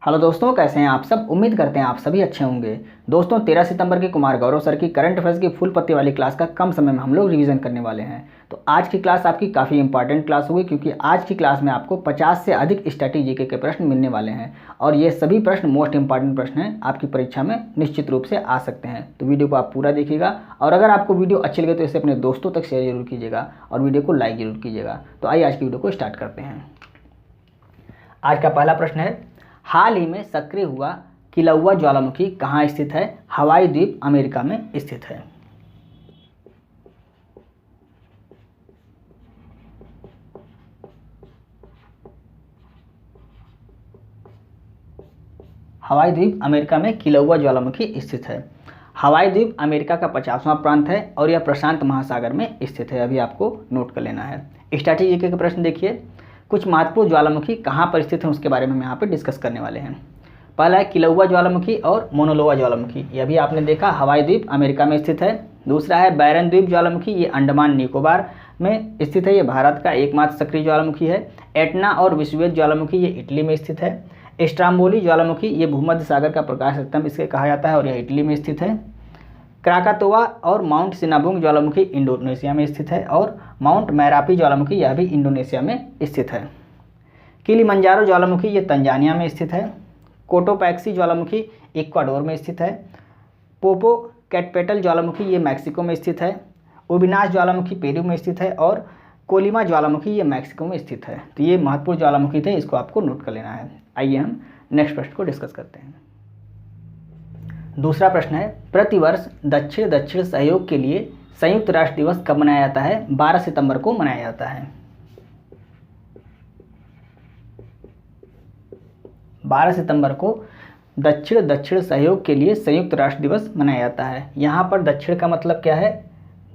Hello दोस्तों, कैसे हैं आप सब। उम्मीद करते हैं आप सभी अच्छे होंगे। दोस्तों 13 सितंबर की कुमार गौरव सर की करंट अफेयर्स की फुल पत्ती वाली क्लास का कम समय में हम लोग रिवीजन करने वाले हैं। तो आज की क्लास आपकी काफ़ी इंपॉर्टेंट क्लास होगी, क्योंकि आज की क्लास में आपको 50 से अधिक स्टैटिक जीके के प्रश्न मिलने वाले हैं और ये सभी प्रश्न मोस्ट इंपॉर्टेंट प्रश्न हैं, आपकी परीक्षा में निश्चित रूप से आ सकते हैं। तो वीडियो को आप पूरा देखिएगा और अगर आपको वीडियो अच्छी लगे तो इसे अपने दोस्तों तक शेयर जरूर कीजिएगा और वीडियो को लाइक जरूर कीजिएगा। तो आइए आज की वीडियो को स्टार्ट करते हैं। आज का पहला प्रश्न है, हाल ही में सक्रिय हुआ किलौआ ज्वालामुखी कहाँ स्थित है। हवाई द्वीप अमेरिका में स्थित है। हवाई द्वीप अमेरिका में किलौआ ज्वालामुखी स्थित है। हवाई द्वीप अमेरिका का 50वां प्रांत है और यह प्रशांत महासागर में स्थित है। अभी आपको नोट कर लेना है। स्टैटिक जीके का प्रश्न देखिए, कुछ महत्वपूर्ण ज्वालामुखी कहाँ पर स्थित है उसके बारे में हम यहाँ पे डिस्कस करने वाले हैं। पहला है किलौआ ज्वालामुखी और मोनोलोवा ज्वालामुखी, यह भी आपने देखा हवाई द्वीप अमेरिका में स्थित है। दूसरा है बैरन द्वीप ज्वालामुखी, ये अंडमान निकोबार में स्थित है, ये भारत का एकमात्र सक्रिय ज्वालामुखी है। एटना और विसुएज ज्वालामुखी ये इटली में स्थित है। स्ट्राम्बोली ज्वालामुखी ये भूमध्य सागर का प्रकाश स्तंभ इसके कहा जाता है और यह इटली में स्थित है। क्राकातोआ और माउंट सिनाबुंग ज्वालामुखी इंडोनेशिया में स्थित है और माउंट मैरापी ज्वालामुखी यह भी इंडोनेशिया में स्थित है। किलिमंजारो ज्वालामुखी ये तंजानिया में स्थित है। कोटोपैक्सी ज्वालामुखी इक्वाडोर में स्थित है। पोपो कैटपेटल ज्वालामुखी ये मैक्सिको में स्थित है। उबिनास ज्वालामुखी पेरू में स्थित है और कोलिमा ज्वालामुखी ये मैक्सिको में स्थित है। तो ये महत्वपूर्ण ज्वालामुखी थे, इसको आपको नोट कर लेना है। आइए हम नेक्स्ट प्रश्न को डिस्कस करते हैं। दूसरा प्रश्न है, प्रतिवर्ष दक्षिण दक्षिण सहयोग के लिए संयुक्त राष्ट्र दिवस कब मनाया जाता है। 12 सितंबर को मनाया जाता है। 12 सितंबर को दक्षिण दक्षिण सहयोग के लिए संयुक्त राष्ट्र दिवस मनाया जाता है। यहाँ पर दक्षिण का मतलब क्या है,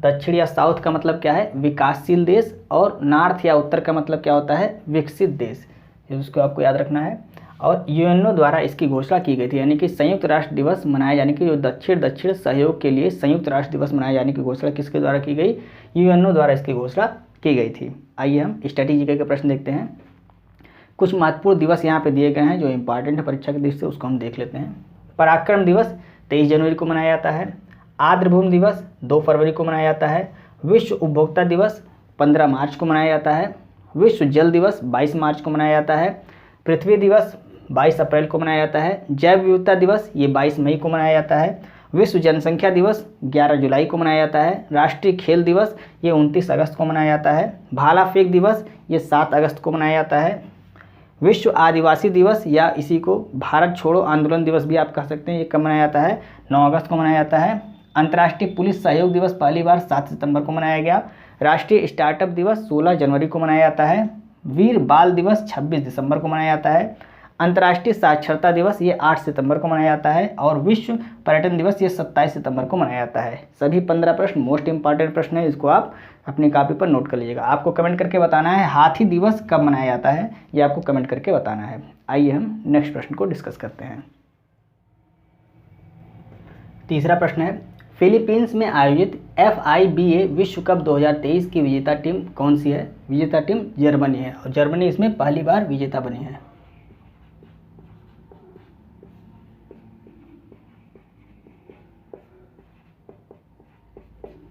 दक्षिण या साउथ का मतलब क्या है, विकासशील देश, और नॉर्थ या उत्तर का मतलब क्या होता है, विकसित देश। इसको आपको याद रखना है। और यूएनओ द्वारा इसकी घोषणा की गई थी, यानी कि संयुक्त राष्ट्र दिवस मनाए जाने की, जो दक्षिण दक्षिण सहयोग के लिए संयुक्त राष्ट्र दिवस मनाए जाने की घोषणा किसके द्वारा की गई, यूएनओ द्वारा इसकी घोषणा की गई थी। आइए हम स्टैटिक जीके के प्रश्न देखते हैं। कुछ महत्वपूर्ण दिवस यहाँ पे दिए गए हैं जो इंपॉर्टेंट है परीक्षा के दृष्टि से, उसको हम देख लेते हैं। पराक्रम दिवस 23 जनवरी को मनाया जाता है। आर्द्रभूमि दिवस 2 फरवरी को मनाया जाता है। विश्व उपभोक्ता दिवस 15 मार्च को मनाया जाता है। विश्व जल दिवस 22 मार्च को मनाया जाता है। पृथ्वी दिवस 22 अप्रैल को मनाया जाता है। जैव विविधता दिवस ये 22 मई को मनाया जाता है। विश्व जनसंख्या दिवस 11 जुलाई को मनाया जाता है। राष्ट्रीय खेल दिवस ये 29 अगस्त को मनाया जाता है। भाला फेंक दिवस ये 7 अगस्त को मनाया जाता है। विश्व आदिवासी दिवस या इसी को भारत छोड़ो आंदोलन दिवस भी आप कह सकते हैं, ये कब मनाया जाता है, 9 अगस्त को मनाया जाता है। अंतर्राष्ट्रीय पुलिस सहयोग दिवस पहली बार 7 सितंबर को मनाया गया। राष्ट्रीय स्टार्टअप दिवस 16 जनवरी को मनाया जाता है। वीर बाल दिवस 26 दिसंबर को मनाया जाता है। अंतर्राष्ट्रीय साक्षरता दिवस ये 8 सितंबर को मनाया जाता है और विश्व पर्यटन दिवस ये 27 सितंबर को मनाया जाता है। सभी 15 प्रश्न मोस्ट इंपॉर्टेंट प्रश्न है, इसको आप अपनी कॉपी पर नोट कर लीजिएगा। आपको कमेंट करके बताना है हाथी दिवस कब मनाया जाता है, ये आपको कमेंट करके बताना है। आइए हम नेक्स्ट प्रश्न को डिस्कस करते हैं। तीसरा प्रश्न है, फिलीपींस में आयोजित FIBA विश्व कप 2023 की विजेता टीम कौन सी है। विजेता टीम जर्मनी है और जर्मनी इसमें पहली बार विजेता बनी है।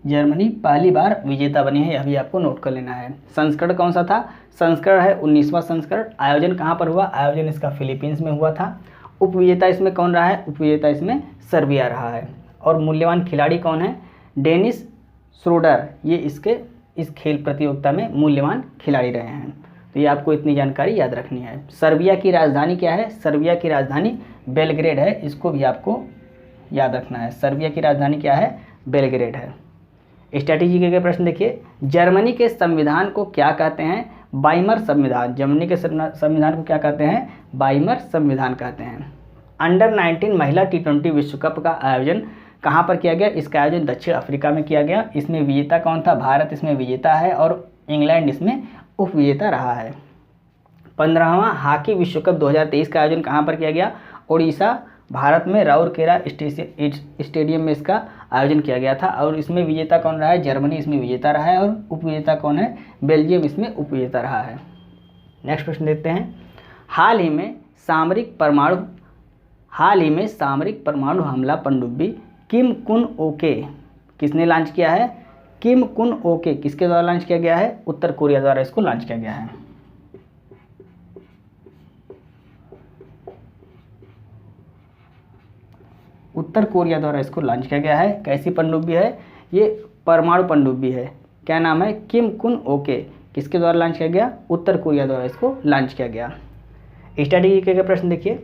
जर्मनी पहली बार विजेता बनी है, यह भी आपको नोट कर लेना है। संस्करण कौन सा था, संस्करण है 19वां संस्करण। आयोजन कहाँ पर हुआ, आयोजन इसका फिलीपींस में हुआ था। उपविजेता इसमें कौन रहा है, उपविजेता इसमें सर्बिया रहा है। और मूल्यवान खिलाड़ी कौन है, डेनिस श्रोडर, ये इस खेल प्रतियोगिता में मूल्यवान खिलाड़ी रहे हैं। तो ये आपको इतनी जानकारी याद रखनी है। सर्बिया की राजधानी क्या है, सर्बिया की राजधानी बेलग्रेड है, इसको भी आपको याद रखना है। सर्बिया की राजधानी क्या है, बेलग्रेड है। स्ट्रैटेजी के प्रश्न देखिए, जर्मनी के संविधान को क्या कहते हैं, वाइमर संविधान। जर्मनी के संविधान को क्या कहते हैं, वाइमर संविधान कहते हैं। अंडर 19 महिला T20 विश्व कप का आयोजन कहाँ पर किया गया, इसका आयोजन दक्षिण अफ्रीका में किया गया। इसमें विजेता कौन था, भारत इसमें विजेता है और इंग्लैंड इसमें उपविजेता रहा है। 15वां हॉकी विश्व कप 2023 का आयोजन कहाँ पर किया गया, उड़ीसा भारत में राउरकेला स्टेडियम में इसका आयोजन किया गया था और इसमें विजेता कौन रहा है, जर्मनी इसमें विजेता रहा है और उपविजेता कौन है, बेल्जियम इसमें उपविजेता रहा है। नेक्स्ट प्रश्न देखते हैं, हाल ही में सामरिक परमाणु हमला पनडुब्बी किम कुन ओके किसने लॉन्च किया है? किम कुन ओके किसके द्वारा लॉन्च किया गया है? उत्तर कोरिया द्वारा इसको लॉन्च किया गया है। उत्तर कोरिया द्वारा इसको लॉन्च किया गया है। कैसी पनडुब्बी है? ये परमाणु पनडुब्बी है। क्या नाम है? किम कुन ओके। किसके द्वारा लॉन्च किया गया? उत्तर कोरिया द्वारा इसको लॉन्च किया गया। स्ट्रैटेजी के प्रश्न देखिए,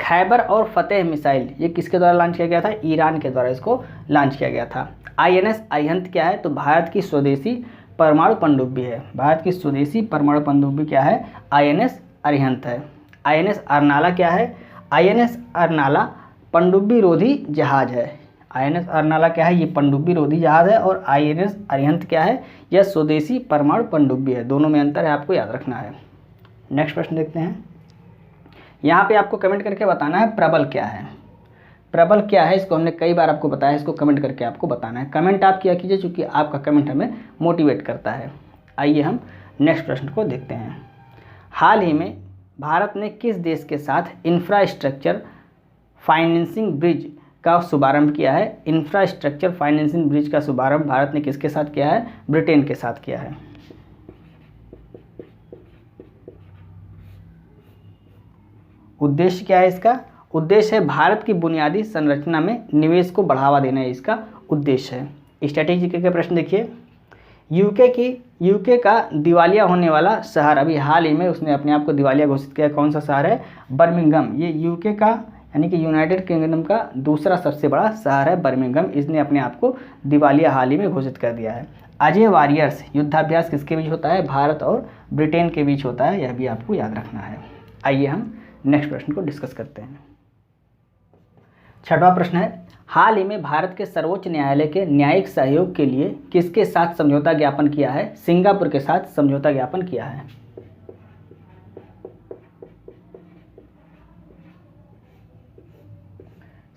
खैबर और फतेह मिसाइल ये किसके द्वारा लॉन्च किया गया था? ईरान के द्वारा इसको लॉन्च किया गया था। INS अरिहंत क्या है? तो भारत की स्वदेशी परमाणु पनडुब्बी है। भारत की स्वदेशी परमाणु पनडुब्बी क्या है? INS अरिहंत है। INS अरनाला क्या है? INS अरनाला पनडुब्बी रोधी जहाज है। INS अरनाला क्या है? ये पनडुब्बी रोधी जहाज है। और INS अरिहंत क्या है? यह स्वदेशी परमाणु पनडुब्बी है। दोनों में अंतर है, आपको याद रखना है। नेक्स्ट प्रश्न देखते हैं। यहाँ पे आपको कमेंट करके बताना है प्रबल क्या है। प्रबल क्या है इसको हमने कई बार आपको बताया, इसको कमेंट करके आपको बताना है। कमेंट आप किया कीजिए, क्योंकि आपका कमेंट हमें मोटिवेट करता है। आइए हम नेक्स्ट प्रश्न को देखते हैं। हाल ही में भारत ने किस देश के साथ इंफ्रास्ट्रक्चर फाइनेंसिंग ब्रिज का शुभारंभ किया है? इंफ्रास्ट्रक्चर फाइनेंसिंग ब्रिज का शुभारंभ भारत ने किसके साथ किया है? ब्रिटेन के साथ किया है। उद्देश्य क्या है इसका? उद्देश्य है भारत की बुनियादी संरचना में निवेश को बढ़ावा देना, है इसका उद्देश्य है। स्ट्रैटेजी के प्रश्न देखिए, यूके का दिवालिया होने वाला शहर, अभी हाल ही में उसने अपने आप को दिवालिया घोषित किया। कौन सा शहर है? बर्मिंघम। ये यूके का यानी कि यूनाइटेड किंगडम का दूसरा सबसे बड़ा शहर है बर्मिंघम। इसने अपने आप को दिवालिया हाल ही में घोषित कर दिया है। अजय वॉरियर्स युद्धाभ्यास किसके बीच होता है? भारत और ब्रिटेन के बीच होता है, यह भी आपको याद रखना है। आइए हम नेक्स्ट प्रश्न को डिस्कस करते हैं। छठवां प्रश्न है, हाल ही में भारत के सर्वोच्च न्यायालय के न्यायिक सहयोग के लिए किसके साथ समझौता ज्ञापन किया है? सिंगापुर के साथ समझौता ज्ञापन किया है।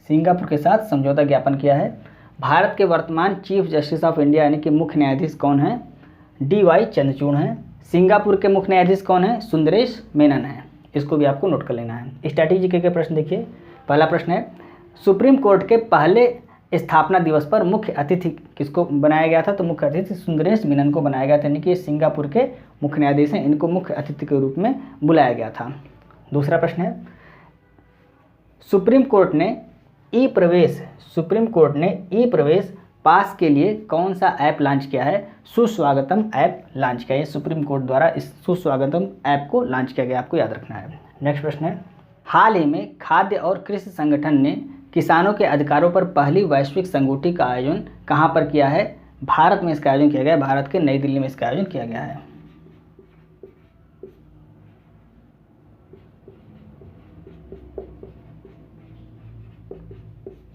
सिंगापुर के साथ समझौता ज्ञापन किया है। भारत के वर्तमान चीफ जस्टिस ऑफ इंडिया यानी कि मुख्य न्यायाधीश कौन है? DY चंद्रचूड़ हैं। सिंगापुर के मुख्य न्यायाधीश कौन है? सुंदरेश मेनन है। इसको भी आपको नोट कर लेना है। स्ट्रैटेजी के प्रश्न देखिए, पहला प्रश्न है, सुप्रीम कोर्ट के पहले स्थापना दिवस पर मुख्य अतिथि किसको बनाया गया था? तो मुख्य अतिथि सुंदरेश मेनन को बनाया गया था, यानी कि ये सिंगापुर के मुख्य न्यायाधीश हैं, इनको मुख्य अतिथि के रूप में बुलाया गया था। दूसरा प्रश्न है, सुप्रीम कोर्ट ने ई प्रवेश पास के लिए कौन सा ऐप लॉन्च किया है? सुस्वागतम ऐप लॉन्च किया है। सुप्रीम कोर्ट द्वारा इस सुस्वागतम ऐप को लॉन्च किया गया, आपको याद रखना है। नेक्स्ट प्रश्न है, हाल ही में खाद्य और कृषि संगठन ने किसानों के अधिकारों पर पहली वैश्विक संगोष्ठी का आयोजन कहाँ पर किया है? भारत में इसका आयोजन किया गया है। भारत के नई दिल्ली में इसका आयोजन किया गया है।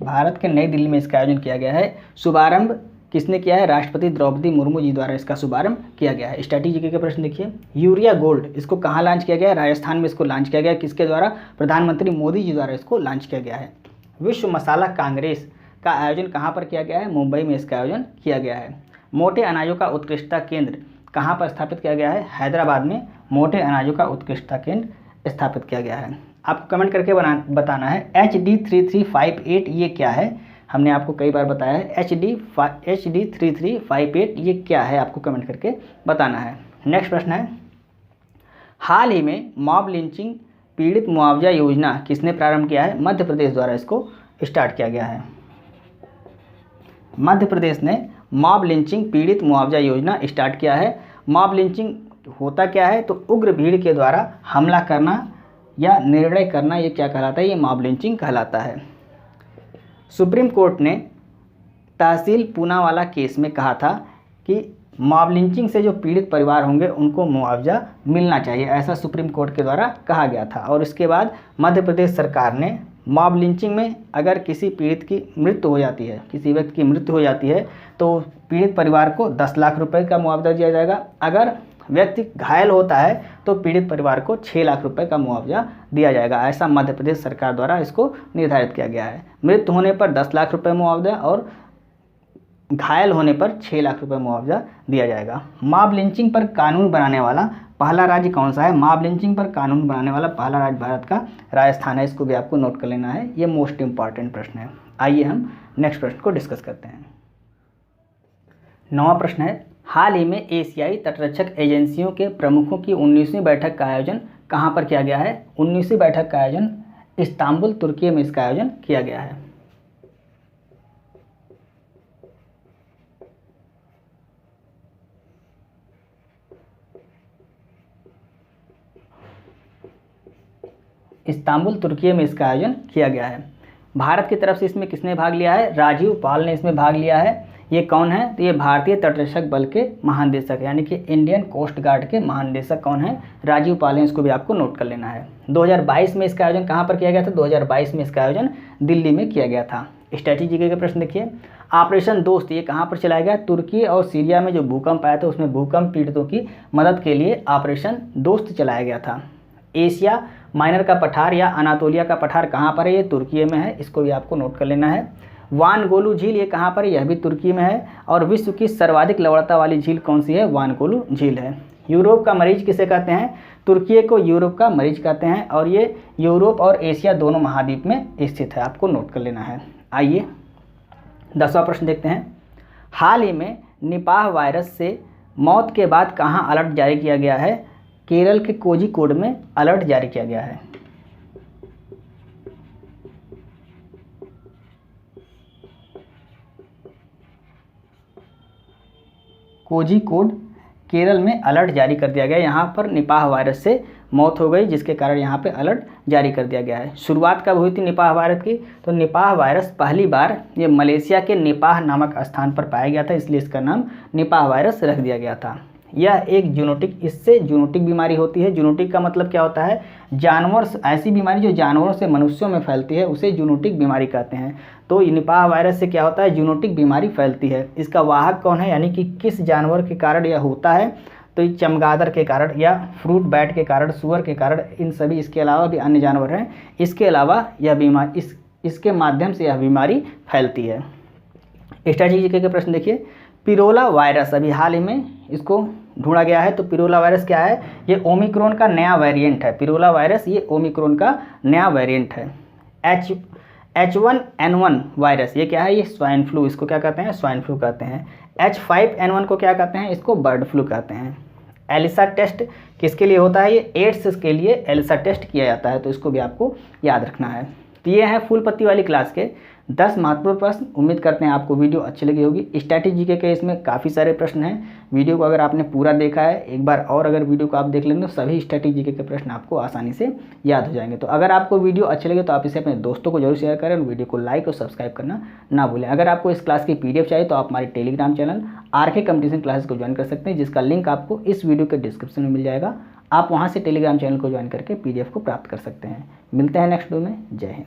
भारत के नई दिल्ली में इसका आयोजन किया गया है। शुभारंभ किसने किया है? राष्ट्रपति द्रौपदी मुर्मू जी द्वारा इसका शुभारंभ किया गया है। स्ट्रैटेजी के प्रश्न देखिए, यूरिया गोल्ड इसको कहाँ लॉन्च किया गया है? राजस्थान में इसको लॉन्च किया गया है। किसके द्वारा? प्रधानमंत्री मोदी जी द्वारा इसको लॉन्च किया गया है। विश्व मसाला कांग्रेस का आयोजन कहाँ पर किया गया है? मुंबई में इसका आयोजन किया गया है। मोटे अनाजों का उत्कृष्टता केंद्र कहाँ पर स्थापित किया गया है? हैदराबाद में मोटे अनाजों का उत्कृष्टता केंद्र स्थापित किया गया है। आपको कमेंट करके बताना है HD3358 ये क्या है? हमने आपको कई बार बताया है HD3358 ये क्या है, आपको कमेंट करके बताना है। नेक्स्ट प्रश्न है, हाल ही में मॉब लिंचिंग पीड़ित मुआवजा योजना किसने प्रारंभ किया है? मध्य प्रदेश द्वारा इसको स्टार्ट किया गया है। मध्य प्रदेश ने मॉब लिंचिंग पीड़ित मुआवजा योजना स्टार्ट किया है। मॉब लिंचिंग होता क्या है? तो उग्र भीड़ के द्वारा हमला करना या निर्णय करना, ये क्या कहलाता है? ये मॉब लिंचिंग कहलाता है। सुप्रीम कोर्ट ने तहसील पूनावाला केस में कहा था कि मॉब लिंचिंग से जो पीड़ित परिवार होंगे उनको मुआवजा मिलना चाहिए, ऐसा सुप्रीम कोर्ट के द्वारा कहा गया था। और इसके बाद मध्य प्रदेश सरकार ने मॉब लिंचिंग में अगर किसी पीड़ित की मृत्यु हो जाती है, किसी व्यक्ति की मृत्यु हो जाती है, तो पीड़ित परिवार को 10 लाख रुपए का मुआवजा दिया जाएगा। अगर व्यक्ति घायल होता है तो पीड़ित परिवार को 6 लाख रुपए का मुआवजा दिया जाएगा, ऐसा मध्य प्रदेश सरकार द्वारा इसको निर्धारित किया गया है। मृत्यु होने पर 10 लाख रुपए मुआवजा और घायल होने पर 6 लाख रुपए मुआवजा दिया जाएगा। मॉब लिंचिंग पर कानून बनाने वाला पहला राज्य कौन सा है? मॉब लिंचिंग पर कानून बनाने वाला पहला राज्य भारत का राजस्थान है। इसको भी आपको नोट कर लेना है, ये मोस्ट इंपॉर्टेंट प्रश्न है। आइए हम नेक्स्ट प्रश्न को डिस्कस करते हैं। 9वां प्रश्न है, हाल ही में एशियाई तटरक्षक एजेंसियों के प्रमुखों की 19वीं बैठक का आयोजन कहाँ पर किया गया है? 19वीं बैठक का आयोजन इस्तांबुल, तुर्की में इसका आयोजन किया गया है। इस्तांबुल, तुर्की में इसका आयोजन किया गया है। भारत की तरफ से इसमें किसने भाग लिया है? राजीव पाल ने इसमें भाग लिया है। ये कौन है? तो ये भारतीय तटरक्षक बल के महानिदेशक यानी कि इंडियन कोस्ट गार्ड के महानिदेशक कौन है? राजीव पाल है। इसको भी आपको नोट कर लेना है। 2022 में इसका आयोजन कहाँ पर किया गया था? 2022 में इसका आयोजन दिल्ली में किया गया था। स्ट्रैटेजी के प्रश्न देखिए, ऑपरेशन दोस्त ये कहाँ पर चलाया गया? तुर्की और सीरिया में जो भूकंप आया था उसमें भूकंप पीड़ितों की मदद के लिए ऑपरेशन दोस्त चलाया गया था। एशिया माइनर का पठार या अनातोलिया का पठार कहाँ पर है? ये तुर्की में है। इसको भी आपको नोट कर लेना है। वानगोलू झील ये कहाँ पर है? यह भी तुर्की में है। और विश्व की सर्वाधिक लवणता वाली झील कौन सी है? वानगोलू झील है। यूरोप का मरीज किसे कहते हैं? तुर्की को यूरोप का मरीज कहते हैं और ये यूरोप और एशिया दोनों महाद्वीप में स्थित है, आपको नोट कर लेना है। आइए 10वां प्रश्न देखते हैं। हाल ही में निपाह वायरस से मौत के बाद कहाँ अलर्ट जारी किया गया है? केरल के कोझिकोड में अलर्ट जारी किया गया है। कोझिकोड केरल में अलर्ट जारी कर दिया गया। यहाँ पर निपाह वायरस से मौत हो गई जिसके कारण यहाँ पे अलर्ट जारी कर दिया गया है। शुरुआत कब हुई थी निपाह वायरस की? तो निपाह वायरस पहली बार ये मलेशिया के निपाह नामक स्थान पर पाया गया था, इसलिए इसका नाम निपाह वायरस रख दिया गया था। यह एक जूनोटिक, इससे जूनोटिक बीमारी होती है। जूनोटिक का मतलब क्या होता है? जानवर, ऐसी बीमारी जो जानवरों से मनुष्यों में फैलती है उसे जूनोटिक बीमारी कहते हैं। तो निपाह वायरस से क्या होता है? जूनोटिक बीमारी फैलती है। इसका वाहक कौन है यानी कि किस जानवर के कारण यह होता है? तो ये चमगादड़ के कारण या फ्रूट बैट के कारण, सुअर के कारण, इन सभी, इसके अलावा भी अन्य जानवर हैं। इसके अलावा यह बीमारी इसके माध्यम से यह बीमारी फैलती है। स्ट्रैटेजी के प्रश्न देखिए, पिरोला वायरस अभी हाल ही में इसको ढूंढा गया है। तो पिरोला वायरस क्या है? ये ओमिक्रॉन का नया वेरिएंट है। पिरोला वायरस ये ओमिक्रॉन का नया वेरिएंट है। H1N1 वायरस ये क्या है? ये स्वाइन फ्लू, इसको क्या कहते हैं? स्वाइन फ्लू कहते हैं। H5N1 को क्या कहते हैं? इसको बर्ड फ्लू कहते हैं। एलिसा टेस्ट किसके लिए होता है? ये एड्स के लिए एलिसा टेस्ट किया जाता है, तो इसको भी आपको याद रखना है। तो ये हैं फुल पत्ती वाली क्लास के 10 महत्वपूर्ण प्रश्न। उम्मीद करते हैं आपको वीडियो अच्छी लगी होगी। स्ट्रैटेजी के इसमें काफ़ी सारे प्रश्न हैं। वीडियो को अगर आपने पूरा देखा है, एक बार और अगर वीडियो को आप देख लेंगे तो सभी स्ट्रैटेजी के प्रश्न आपको आसानी से याद हो जाएंगे। तो अगर आपको वीडियो अच्छी लगे तो आप इसे अपने दोस्तों को जरूर शेयर करें और वीडियो को लाइक और सब्सक्राइब करना ना भूलें। अगर आपको इस क्लास की PDF चाहिए तो आप हमारे Telegram channel RK competition classes को ज्वाइन कर सकते हैं, जिसका लिंक आपको इस वीडियो के डिस्क्रिप्शन में मिल जाएगा। आप वहाँ से टेलीग्राम चैनल को ज्वाइन करके PDF को प्राप्त कर सकते हैं। मिलते हैं नेक्स्ट वीडियो में। जय हिंद।